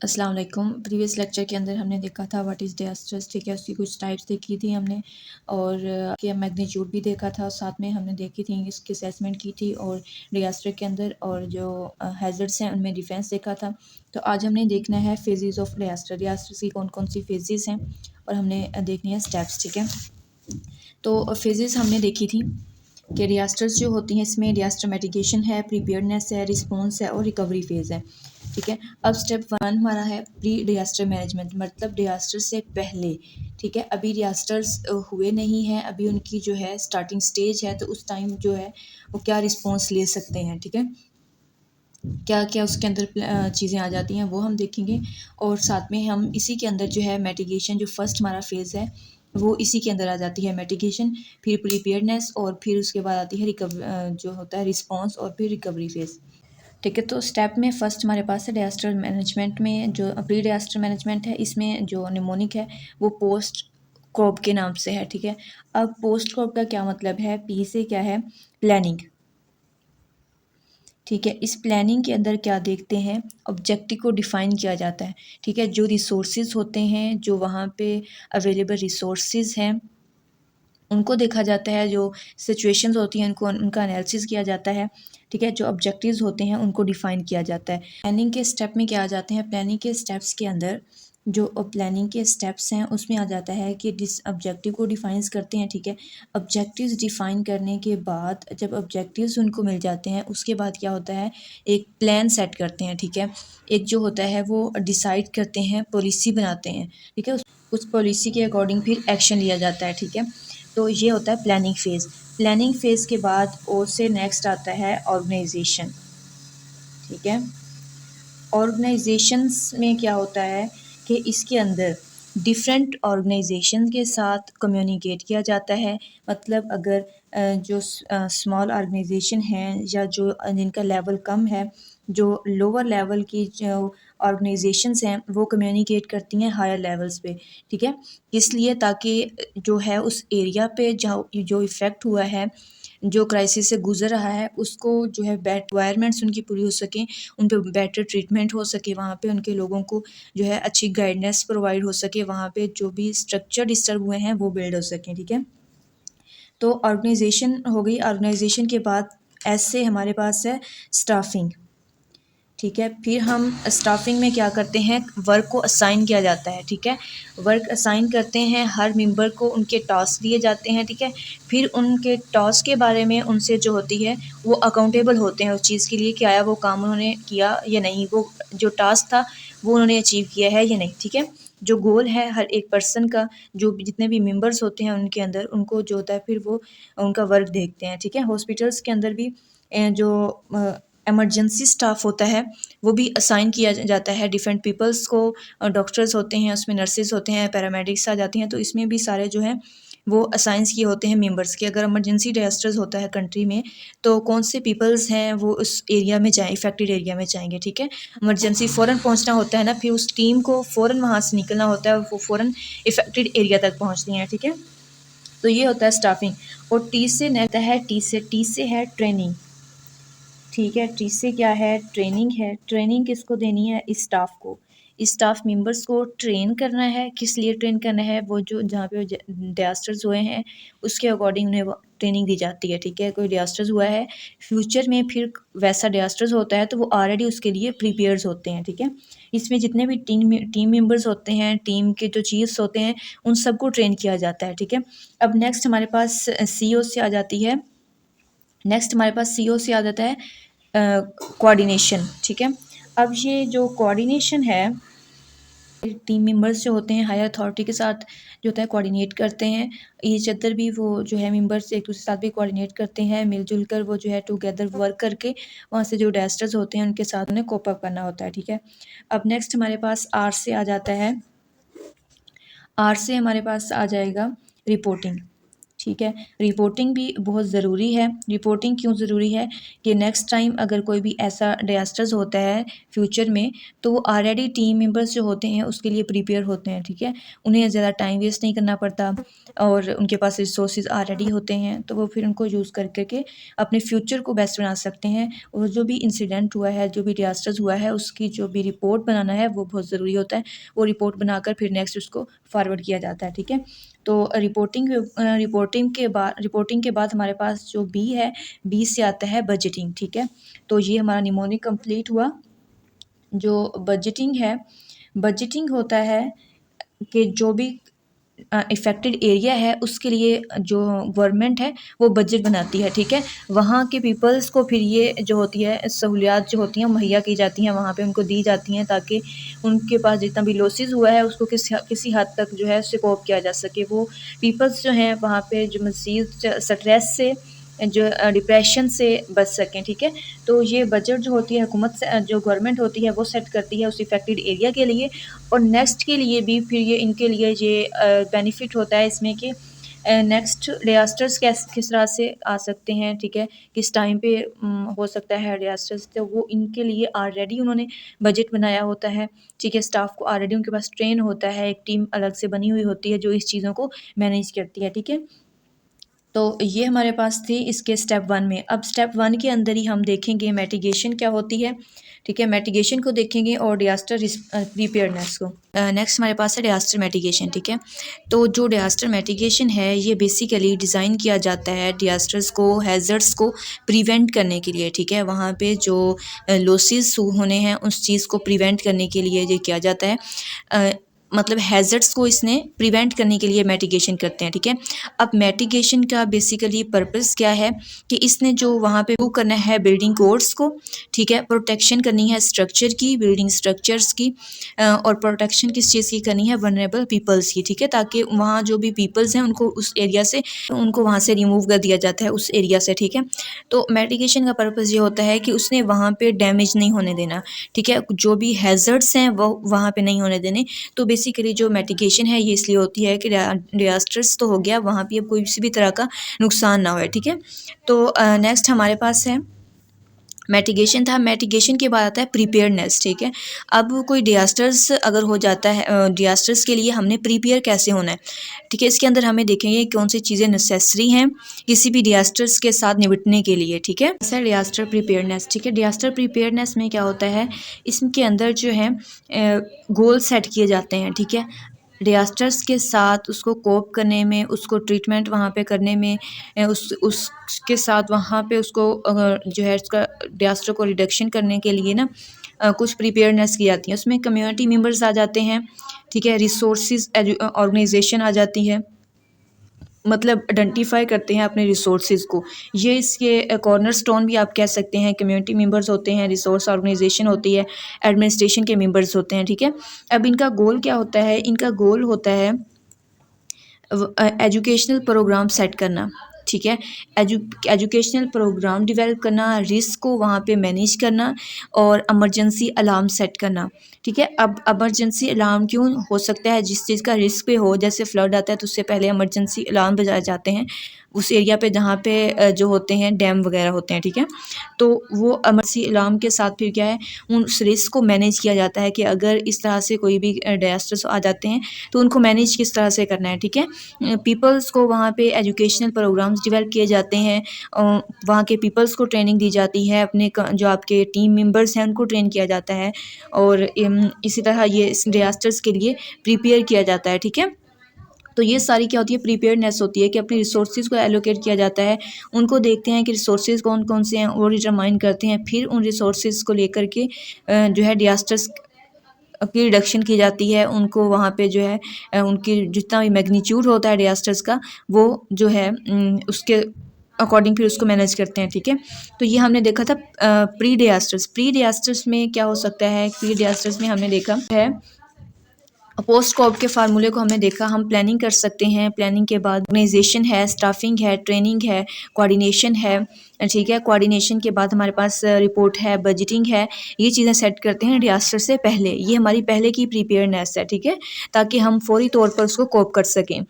अस्सलाम वालेकुम। Previous lecture के अंदर हमने देखा था व्हाट इज़ डिजास्टर्स, ठीक है, उसकी कुछ टाइप्स देखी थी हमने और के मैग्नीट्यूड भी देखा था, साथ में हमने देखी थी इसकी असेसमेंट की थी और डिजास्टर के अंदर और जो हैज़र्ड्स हैं उनमें डिफेंस देखा था। तो आज हमने देखना है फेजेस ऑफ डिजास्टर, डिजास्टर्स की कौन कौन सी फेजेस हैं और हमने देखनी है स्टेप्स, ठीक है। तो फेजेस हमने देखी थी कि डिजास्टर्स जो होती हैं इसमें डिजास्टर मिटिगेशन है, प्रिपेयर्डनेस है, रिस्पॉन्स है और रिकवरी फेज़ है, ठीक है। अब स्टेप 1 हमारा है प्री डिजास्टर मैनेजमेंट, मतलब डिजास्टर से पहले, ठीक है। अभी डिजास्टर्स हुए नहीं हैं, अभी उनकी जो है स्टार्टिंग स्टेज है, तो उस टाइम जो है वो क्या रिस्पॉन्स ले सकते हैं, ठीक है। क्या क्या उसके अंदर चीज़ें आ जाती हैं वो हम देखेंगे और साथ में हम इसी के अंदर जो है मिटिगेशन, जो फर्स्ट हमारा फेज़ है वो इसी के अंदर आ जाती है मिटिगेशन, फिर प्रिपेयर्डनेस और फिर उसके बाद आती है जो होता है रिस्पॉन्स और फिर रिकवरी फेज़, ठीक है। तो स्टेप में फ़र्स्ट हमारे पास है डिजास्टर मैनेजमेंट में जो प्री डिजास्टर मैनेजमेंट है, इसमें जो निमोनिक है वो पोस्ट कोप के नाम से है, ठीक है। अब पोस्ट कोप का क्या मतलब है, पी से क्या है, प्लानिंग, ठीक है। इस प्लानिंग के अंदर क्या देखते हैं, ऑब्जेक्टिव को डिफ़ाइन किया जाता है, ठीक है। जो रिसोर्सेज होते हैं, जो वहाँ पे अवेलेबल रिसोर्सेज हैं उनको देखा जाता है, जो सिचुएशंस होती हैं उनको उनका एनालिसिस किया जाता है, ठीक है। जो ऑब्जेक्टिव्स होते हैं उनको डिफ़ाइन किया जाता है। प्लानिंग के स्टेप में क्या आ जाते हैं, प्लानिंग के स्टेप्स के अंदर जो प्लानिंग के स्टेप्स हैं उसमें आ जाता है कि डिस ऑब्जेक्टिव को डिफाइंस करते हैं, ठीक है। ऑब्जेक्टिव्स डिफ़ाइन करने के बाद जब ऑब्जेक्टिव्स उनको मिल जाते हैं उसके बाद क्या होता है, एक प्लान सेट करते हैं, ठीक है। एक जो होता है वो डिसाइड करते हैं, पॉलिसी बनाते हैं, ठीक है। उस पॉलिसी के अकॉर्डिंग फिर एक्शन लिया जाता है, ठीक है। तो ये होता है प्लानिंग फ़ेज़। प्लानिंग फ़ेज़ के बाद ओ से नेक्स्ट आता है ऑर्गेनाइजेशन, ठीक है। ऑर्गेनाइजेशंस में क्या होता है कि इसके अंदर डिफरेंट ऑर्गेनाइजेशन के साथ कम्युनिकेट किया जाता है, मतलब अगर जो स्मॉल ऑर्गेनाइजेशन हैं या जो जिनका लेवल कम है, जो लोअर लेवल की जो ऑर्गेनाइजेशंस हैं वो कम्युनिकेट करती हैं हायर लेवल्स पे, ठीक है। इसलिए ताकि जो है उस एरिया पे जो इफ़ेक्ट हुआ है, जो क्राइसिस से गुज़र रहा है उसको जो है रिक्वायरमेंट्स उनकी पूरी हो सकें, उन पे बेटर ट्रीटमेंट हो सके, वहाँ पे उनके लोगों को जो है अच्छी गाइडेंस प्रोवाइड हो सके, वहाँ पे जो भी स्ट्रक्चर डिस्टर्ब हुए हैं वो बिल्ड हो सकें, ठीक है। तो ऑर्गेनाइजेशन हो गई, ऑर्गेनाइजेशन के बाद ऐसे हमारे पास है स्टाफिंग, ठीक है। फिर हम स्टाफिंग में क्या करते हैं, वर्क को असाइन किया जाता है, ठीक है। वर्क असाइन करते हैं, हर मेंबर को उनके टास्क दिए जाते हैं, ठीक है। फिर उनके टास्क के बारे में उनसे जो होती है वो अकाउंटेबल होते हैं उस चीज़ के लिए कि आया वो काम उन्होंने किया या नहीं, वो जो टास्क था वो उन्होंने अचीव किया है या नहीं, ठीक है। जो गोल है हर एक पर्सन का, जो जितने भी मेंबर्स होते हैं उनके अंदर उनको जो होता है फिर वो उनका वर्क देखते हैं, ठीक है। हॉस्पिटल्स के अंदर भी जो इमरजेंसी स्टाफ होता है वो भी असाइन किया जाता है डिफरेंट पीपल्स को, डॉक्टर्स होते हैं उसमें, नर्सेज होते हैं, पैरामेडिक्स आ जाती हैं, तो इसमें भी सारे जो हैं वो असाइंस किए होते हैं मेंबर्स के। अगर इमरजेंसी डिजास्टर्स होता है कंट्री में तो कौन से पीपल्स हैं वो उस एरिया में जाएँ, इफेक्टेड एरिया में जाएंगे, ठीक है। इमरजेंसी फ़ौरन पहुंचना होता है ना, फिर उस टीम को फ़ौरन वहाँ से निकलना होता है और वो फ़ौरन इफेक्टेड एरिया तक पहुँचती हैं, ठीक है। तो ये होता है स्टाफिंग। और टी से नेक्स्ट है टी से है ट्रेनिंग, ठीक है। टी से क्या है, ट्रेनिंग है। ट्रेनिंग किसको देनी है, इस स्टाफ को, इस स्टाफ मेंबर्स को ट्रेन करना है। किस लिए ट्रेन करना है, वो जो जहाँ पे डिजास्टर्स हुए हैं उसके अकॉर्डिंग उन्हें वो ट्रेनिंग दी जाती है, ठीक है। कोई डिजास्टर्स हुआ है फ्यूचर में फिर वैसा डिजास्टर्स होता है तो वो ऑलरेडी उसके लिए प्रिपेयर्स होते हैं, ठीक है। इसमें जितने भी टीम मेंबर्स होते हैं, टीम के जो चीफ्स होते हैं उन सबको ट्रेन किया जाता है, ठीक है। अब नेक्स्ट हमारे पास सीईओ से आ जाती है, नेक्स्ट हमारे पास सीईओ से आ जाता है कोऑर्डिनेशन, ठीक है। अब ये जो कोऑर्डिनेशन है, टीम मेंबर्स जो होते हैं हायर अथॉरिटी के साथ जो होता है कोऑर्डिनेट करते हैं, ईच अदर भी वो जो है मेंबर्स एक दूसरे के साथ भी कोऑर्डिनेट करते हैं, मिलजुल कर वो जो है टुगेदर वर्क करके वहाँ से जो डिजास्टर्स होते हैं उनके साथ उन्हें कोप अप करना होता है, ठीक है। अब नेक्स्ट हमारे पास आर से आ जाता है, आर से हमारे पास आ जाएगा रिपोर्टिंग, ठीक है। रिपोर्टिंग भी बहुत ज़रूरी है। रिपोर्टिंग क्यों ज़रूरी है कि नेक्स्ट टाइम अगर कोई भी ऐसा डिज़ास्टर्स होता है फ्यूचर में, तो वो ऑलरेडी टीम मेंबर्स जो होते हैं उसके लिए प्रिपेयर होते हैं, ठीक है। उन्हें ज़्यादा टाइम वेस्ट नहीं करना पड़ता और उनके पास रिसोर्सेज ऑलरेडी होते हैं, तो वो फिर उनको यूज़ कर के अपने फ्यूचर को बेस्ट बना सकते हैं। और जो भी इंसिडेंट हुआ है, जो भी डिज़ास्टर्स हुआ है, उसकी जो भी रिपोर्ट बनाना है वो बहुत ज़रूरी होता है। वो रिपोर्ट बनाकर फिर नेक्स्ट उसको फॉरवर्ड किया जाता है, ठीक है। तो रिपोर्टिंग के बाद हमारे पास जो बी है, बी से आता है बजटिंग, ठीक है। तो ये हमारा निमोनिक कंप्लीट हुआ। जो बजटिंग है, बजटिंग होता है कि जो भी इफ़ेक्टेड एरिया है उसके लिए जो गवर्नमेंट है वो बजट बनाती है, ठीक है। वहाँ के पीपल्स को फिर ये जो होती है सहूलियात जो होती हैं मुहैया की जाती हैं, वहाँ पे उनको दी जाती हैं ताकि उनके पास जितना भी लॉसेस हुआ है उसको किसी हद तक जो है उससे कोप किया जा सके। वो पीपल्स जो हैं वहाँ पे जो मज़ीद स्ट्रेस से जो डिप्रेशन से बच सकें, ठीक है। तो ये बजट जो होती है हुकूमत से जो गवर्नमेंट होती है वो सेट करती है उस इफ़ेक्टेड एरिया के लिए। और नेक्स्ट के लिए भी फिर ये इनके लिए ये बेनिफिट होता है इसमें कि नेक्स्ट डिज़ास्टर्स किस तरह से आ सकते हैं, ठीक है, किस टाइम पे हो सकता है डिज़ास्टर्स, तो वो इनके लिए ऑलरेडी उन्होंने बजट बनाया होता है, ठीक है। स्टाफ को ऑलरेडी उनके पास ट्रेन होता है, एक टीम अलग से बनी हुई होती है जो इस चीज़ों को मैनेज करती है, ठीक है। तो ये हमारे पास थी इसके स्टेप 1 में। अब स्टेप 1 के अंदर ही हम देखेंगे मिटिगेशन क्या होती है, ठीक है। मिटिगेशन को देखेंगे और डिज़ास्टर प्रिपेयर्डनेस को। नेक्स्ट हमारे पास है डिज़ास्टर मिटिगेशन, ठीक है। तो जो डिज़ास्टर मिटिगेशन है ये बेसिकली डिज़ाइन किया जाता है डिज़ास्टर्स को, हैज़र्ड्स को प्रिवेंट करने के लिए, ठीक है। वहाँ पे जो लॉसेस होने हैं उस चीज़ को प्रिवेंट करने के लिए ये किया जाता है। मतलब हैज़र्ड्स को इसने प्रिवेंट करने के लिए मिटिगेशन करते हैं, ठीक है। अब मिटिगेशन का बेसिकली पर्पस क्या है कि इसने जो वहाँ पे वो करना है बिल्डिंग कोड्स को, ठीक है। प्रोटेक्शन करनी है स्ट्रक्चर की, बिल्डिंग स्ट्रक्चर्स की, और प्रोटेक्शन किस चीज़ की करनी है, वनरेबल पीपल्स की, ठीक है। ताकि वहाँ जो भी पीपल्स हैं उनको उस एरिया से उनको वहाँ से रिमूव कर दिया जाता है उस एरिया से, ठीक है। तो मिटिगेशन का पर्पस ये होता है कि उसने वहाँ पे डैमेज नहीं होने देना, ठीक है। जो भी हैज़र्ड्स हैं वो वहाँ पे नहीं होने देने। तो बेसिकली जो मिटिगेशन है ये इसलिए होती है कि डिज़ास्टर्स तो हो गया, वहाँ पे अब कोई किसी भी तरह का नुकसान ना होए, ठीक है। तो नेक्स्ट हमारे पास है मिटिगेशन था। मिटिगेशन के बाद आता है प्रिपेयर्डनेस, ठीक है। अब कोई डिज़ास्टर्स अगर हो जाता है, डिज़ास्टर्स के लिए हमने प्रिपेयर कैसे होना है, ठीक है। इसके अंदर हमें देखेंगे कौन सी चीज़ें नेसेसरी हैं किसी भी डिज़ास्टर्स के साथ निपटने के लिए, ठीक है। ऐसा डिज़ास्टर प्रिपेयर्डनेस, ठीक है। डिज़ास्टर प्रिपेयर्डनेस में क्या होता है, इसके अंदर जो है गोल सेट किए जाते हैं, ठीक है। डिज़ास्टर्स के साथ उसको कोप करने में, उसको ट्रीटमेंट वहाँ पे करने में, उसके साथ वहाँ पे उसको जो है उसका डिज़ास्टर को रिडक्शन करने के लिए ना कुछ प्रिपेयर्डनेस की जाती है। उसमें कम्युनिटी मेंबर्स आ जाते हैं, ठीक है। रिसोर्सेज ऑर्गेनाइजेशन आ जाती है, मतलब आइडेंटिफाई करते हैं अपने रिसोर्सेज को। ये इसके कॉर्नर स्टोन भी आप कह सकते हैं। कम्युनिटी मेंबर्स होते हैं, रिसोर्स ऑर्गेनाइजेशन होती है, एडमिनिस्ट्रेशन के मेंबर्स होते हैं, ठीक है। अब इनका गोल क्या होता है, इनका गोल होता है एजुकेशनल प्रोग्राम सेट करना, ठीक है। एजुकेशनल प्रोग्राम डेवलप करना, रिस्क को वहाँ पे मैनेज करना और इमरजेंसी अलार्म सेट करना, ठीक है। अब इमरजेंसी अलार्म क्यों हो सकता है, जिस चीज़ का रिस्क पे हो, जैसे फ्लड आता है तो उससे पहले इमरजेंसी अलार्म बजाए जाते हैं उस एरिया पे जहाँ पे जो होते हैं डैम वगैरह होते हैं, ठीक है। तो वो इमरजेंसी अलार्म के साथ फिर क्या है, उस रिस्क को मैनेज किया जाता है कि अगर इस तरह से कोई भी डिज़ास्टर्स आ जाते हैं तो उनको मैनेज किस तरह से करना है, ठीक है। पीपल्स को वहाँ पे एजुकेशनल प्रोग्राम्स डेवलप किए जाते हैं, वहाँ के पीपल्स को ट्रेनिंग दी जाती है, अपने जो आपके टीम मेंबर्स हैं उनको ट्रेन किया जाता है और इसी तरह ये इस डिज़ास्टर्स के लिए प्रिपेयर किया जाता है, ठीक है। तो ये सारी क्या होती है, प्रिपेयर्डनेस होती है कि अपने रिसोर्सेज को एलोकेट किया जाता है। उनको देखते हैं कि रिसोर्सेज कौन कौन से हैं वो डिटरमाइन करते हैं, फिर उन रिसोर्सेज को लेकर के जो है डिज़ास्टर्स की रिडक्शन की जाती है। उनको वहाँ पे जो है उनकी जितना भी मैग्नीट्यूड होता है डिज़ास्टर्स का वो जो है उसके अकॉर्डिंग फिर उसको मैनेज करते हैं, ठीक है। तो ये हमने देखा था प्री डिज़ास्टर्स में क्या हो सकता है। प्री डिज़ास्टर्स में हमने देखा है पोस्ट कॉप के फार्मूले को हमने देखा। हम प्लानिंग कर सकते हैं, प्लानिंग के बाद ऑर्गेनाइजेशन है, स्टाफिंग है, ट्रेनिंग है, कोऑर्डिनेशन है, ठीक है। कोऑर्डिनेशन के बाद हमारे पास रिपोर्ट है, बजटिंग है। ये चीज़ें सेट करते हैं डिज़ास्टर से पहले। ये हमारी पहले की प्रिपेयर्डनेस है, ठीक है, ताकि हम फौरी तौर पर उसको कोप कर सकें।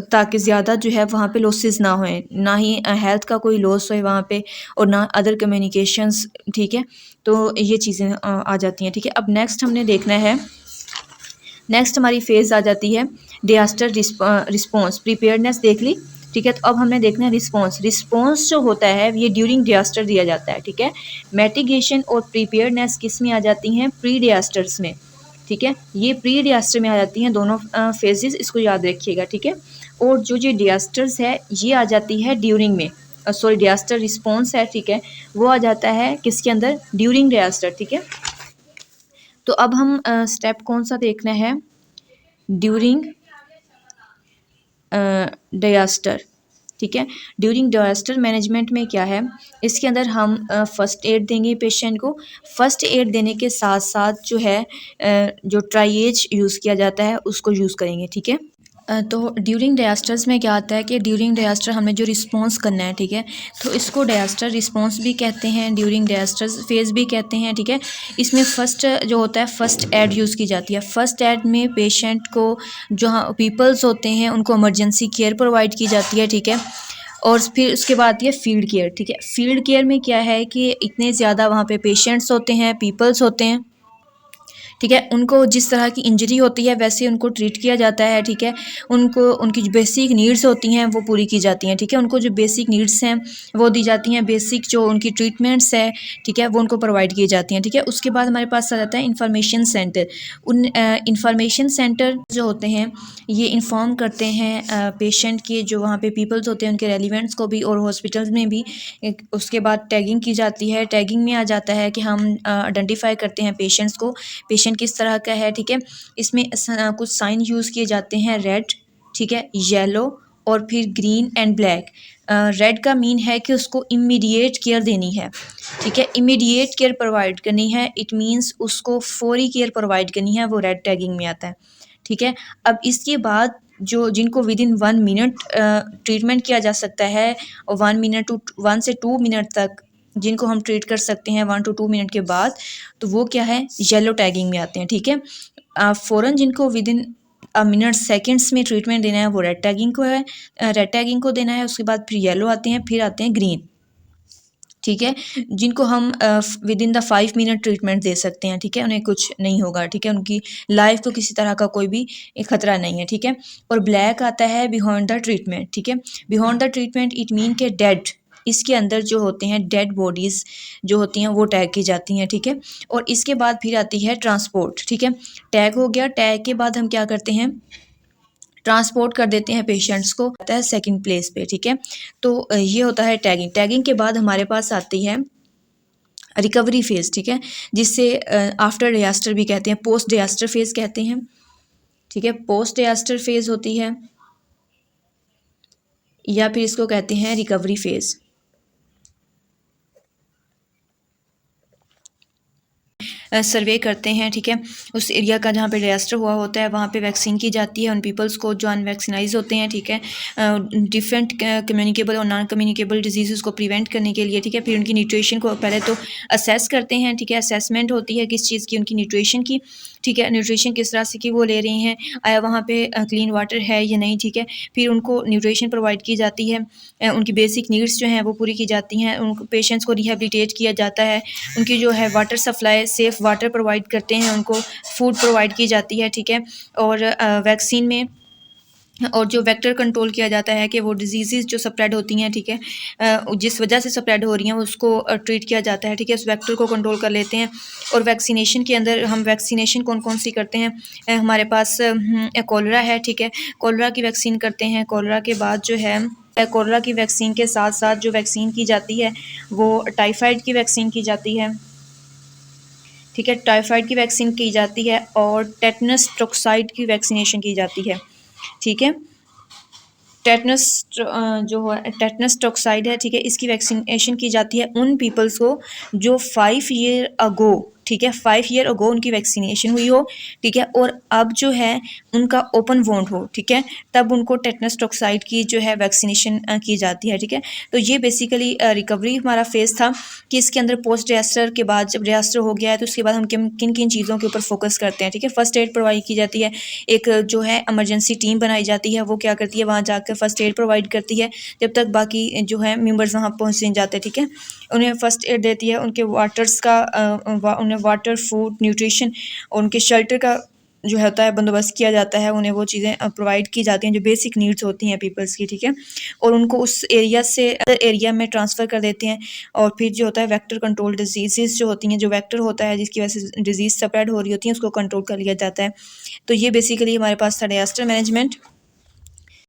ताकि ज़्यादा जो है वहाँ पे लॉसेस ना होएं, ना ही हेल्थ का कोई लॉस होए वहाँ पे और ना अदर कम्युनिकेशंस, ठीक है। तो ये चीज़ें आ जाती हैं, ठीक है। अब नेक्स्ट हमने देखना है, नेक्स्ट हमारी फेज़ आ जाती है डिजास्टर रिस्पॉन्स। प्रिपेयर्डनेस देख ली, ठीक है। तो अब हमने देखना है रिस्पॉन्स। रिस्पॉन्स जो होता है ये ड्यूरिंग डिजास्टर दिया जाता है, ठीक है। मिटिगेशन और प्रिपेयर्डनेस किस में आ जाती हैं? प्री डिजास्टर्स में, ठीक है। ये प्री डिजास्टर में आ जाती हैं दोनों फेजेस, इसको याद रखिएगा, ठीक है। और जो जो डिजास्टर्स है ये आ जाती है ड्यूरिंग में, सॉरी डिजास्टर रिस्पॉन्स है, ठीक है, वो आ जाता है किसके अंदर? ड्यूरिंग डिजास्टर, ठीक है। तो अब हम स्टेप कौन सा देखना है? ड्यूरिंग डिजास्टर, ठीक है। ड्यूरिंग डिजास्टर मैनेजमेंट में क्या है, इसके अंदर हम फर्स्ट एड देंगे पेशेंट को। फर्स्ट एड देने के साथ साथ जो है जो ट्राइएज यूज़ किया जाता है उसको यूज़ करेंगे, ठीक है। तो ड्यूरिंग डिजास्टर्स में क्या आता है कि ड्यूरिंग डिजास्टर हमें जो रिस्पॉन्स करना है, ठीक है, तो इसको डिजास्टर रिस्पॉन्स भी कहते हैं, ड्यूरिंग डिजास्टर्स फेज़ भी कहते हैं, ठीक है। इसमें फ़र्स्ट जो होता है फर्स्ट एड यूज़ की जाती है। फर्स्ट एड में पेशेंट को जो पीपल्स होते हैं उनको इमरजेंसी केयर प्रोवाइड की जाती है, ठीक है। और फिर उसके बाद आती है फील्ड केयर, ठीक है। फील्ड केयर में क्या है कि इतने ज़्यादा वहाँ पे पेशेंट्स होते हैं, पीपल्स होते हैं, ठीक है। उनको जिस तरह की इंजरी होती है वैसे उनको ट्रीट किया जाता है, ठीक है। उनको उनकी जो बेसिक नीड्स होती हैं वो पूरी की जाती हैं, ठीक है। उनको जो बेसिक नीड्स हैं वो दी जाती हैं, बेसिक जो उनकी ट्रीटमेंट्स है, ठीक है, वो उनको प्रोवाइड की जाती हैं, ठीक है। उसके बाद हमारे पास आ जाता है इंफॉर्मेशन सेंटर। उन इंफॉर्मेशन सेंटर जो होते हैं ये इन्फॉर्म करते हैं पेशेंट के जो वहाँ पे पीपल्स होते हैं उनके रेलिवेंट्स को भी, और हॉस्पिटल्स में भी। उसके बाद टैगिंग की जाती है। टैगिंग में आ जाता है कि हम आइडेंटिफाई करते हैं पेशेंट्स को, पेशेंट किस तरह का है, ठीक है। इसमें कुछ साइन यूज़ किए जाते हैं, रेड, ठीक है, येलो और फिर ग्रीन एंड ब्लैक। रेड का मीन है कि उसको इमीडिएट केयर देनी है, ठीक है, इमीडिएट केयर प्रोवाइड करनी है, इट मीन्स उसको फौरी केयर प्रोवाइड करनी है, वो रेड टैगिंग में आता है, ठीक है। अब इसके बाद जो जिनको विद इन 1 मिनट ट्रीटमेंट किया जा सकता है, और 1 से 2 मिनट तक जिनको हम ट्रीट कर सकते हैं 1 to 2 मिनट के बाद, तो वो क्या है? येलो टैगिंग में आते हैं, ठीक है। फ़ौरन जिनको विद इन मिनट सेकेंड्स में ट्रीटमेंट देना है वो रेड टैगिंग को है, रेड टैगिंग को देना है। उसके बाद फिर येलो आते हैं, फिर आते हैं ग्रीन, ठीक है, जिनको हम within the 5 minute treatment दे सकते हैं, ठीक है। उन्हें कुछ नहीं होगा, ठीक है, उनकी लाइफ को किसी तरह का कोई भी खतरा नहीं है, ठीक है। और ब्लैक आता है बियॉन्ड द ट्रीटमेंट, ठीक है। Beyond the treatment it mean के डेड, इसके अंदर जो होते हैं डेड बॉडीज़ जो होती हैं वो टैग की जाती हैं, ठीक है। और इसके बाद फिर आती है ट्रांसपोर्ट, ठीक है। टैग हो गया, टैग के बाद हम क्या करते हैं? ट्रांसपोर्ट कर देते हैं पेशेंट्स को, आता है सेकंड प्लेस पे, ठीक है। तो ये होता है टैगिंग। टैगिंग के बाद हमारे पास आती है रिकवरी फेज़, ठीक है, जिससे आफ्टर डिजास्टर भी कहते हैं, पोस्ट डिजास्टर फेज़ कहते हैं, ठीक है। पोस्ट डिजास्टर फेज़ होती है या फिर इसको कहते हैं रिकवरी फेज़। सर्वे करते हैं, ठीक है, उस एरिया का जहाँ पे डिजास्टर हुआ होता है वहाँ पे वैक्सीन की जाती है उन पीपल्स को जो अनवैक्सीनाइज होते हैं, ठीक है, डिफरेंट कम्युनिकेबल और नॉन कम्युनिकेबल डिजीज़ को प्रिवेंट करने के लिए, ठीक है। फिर उनकी न्यूट्रिशन को पहले तो असेस करते हैं, ठीक है, असेसमेंट होती है किस चीज़ की? उनकी न्यूट्रिशन की, ठीक है, न्यूट्रिशन किस तरह से की वो ले रही हैं, आया वहाँ पे क्लीन वाटर है या नहीं, ठीक है। फिर उनको न्यूट्रिशन प्रोवाइड की जाती है, उनकी बेसिक नीड्स जो हैं वो पूरी की जाती हैं, उन पेशेंट्स को रिहेबिलिटेट किया जाता है, उनकी जो है water supply, safe water provide करते हैं, उनको फूड प्रोवाइड की जाती है, ठीक है। और वैक्सीन में और जो वेक्टर कंट्रोल किया जाता है कि वो डिजीज़ जो स्प्रेड होती हैं, ठीक है, जिस वजह से स्प्रेड हो रही हैं उसको ट्रीट किया जाता है, ठीक है, उस वेक्टर को कंट्रोल कर लेते हैं। और वैक्सीनेशन के अंदर हम वैक्सीनेशन कौन कौन सी करते हैं? हमारे पास कोलरा है, ठीक है, कोलरा की वैक्सीन करते हैं। कोलरा के बाद जो है कोलरा की वैक्सीन के साथ साथ जो वैक्सीन की जाती है वो टाइफाइड की वैक्सीन की जाती है, ठीक है, टाइफाइड की वैक्सीन की जाती है और टेटनस टॉक्साइड की वैक्सीनेशन की जाती है, ठीक है। टेटनस जो है टेटनस टॉक्साइड है, ठीक है, इसकी वैक्सीनेशन की जाती है उन पीपल्स को जो 5 ईयर अगो, ठीक है, 5 ईयर अगो उनकी वैक्सीनेशन हुई हो, ठीक है, और अब जो है उनका ओपन वोंड हो, ठीक है, तब उनको टेटनस टॉक्साइड की जो है वैक्सीनेशन की जाती है, ठीक है। तो ये बेसिकली रिकवरी हमारा फेज़ था कि इसके अंदर पोस्ट डिजास्टर के बाद जब डिजास्टर हो गया है तो उसके बाद हम किन किन किन चीज़ों के ऊपर फोकस करते हैं, ठीक है। फर्स्ट एड प्रोवाइड की जाती है, एक जो है इमरजेंसी टीम बनाई जाती है, वो क्या करती है वहाँ जाकर फर्स्ट एड प्रोवाइड करती है जब तक बाकी जो है मेंबर्स वहाँ पहुँच नहीं जाते, ठीक है। उन्हें फर्स्ट एड देती है, उनके वाटर्स का उन्हें वाटर, फूड, न्यूट्रिशन और उनके शेल्टर का जो होता है बंदोबस्त किया जाता है, उन्हें वो चीज़ें प्रोवाइड की जाती हैं जो बेसिक नीड्स होती हैं पीपल्स की, ठीक है। और उनको उस एरिया से अदर एरिया में ट्रांसफ़र कर देते हैं। और फिर जो होता है वेक्टर कंट्रोल डिजीज़ जो होती हैं, जो वेक्टर होता है जिसकी वजह से डिजीज़ स्प्रेड हो रही होती है, उसको कंट्रोल कर लिया जाता है। तो ये बेसिकली हमारे पास था डिजास्टर मैनेजमेंट।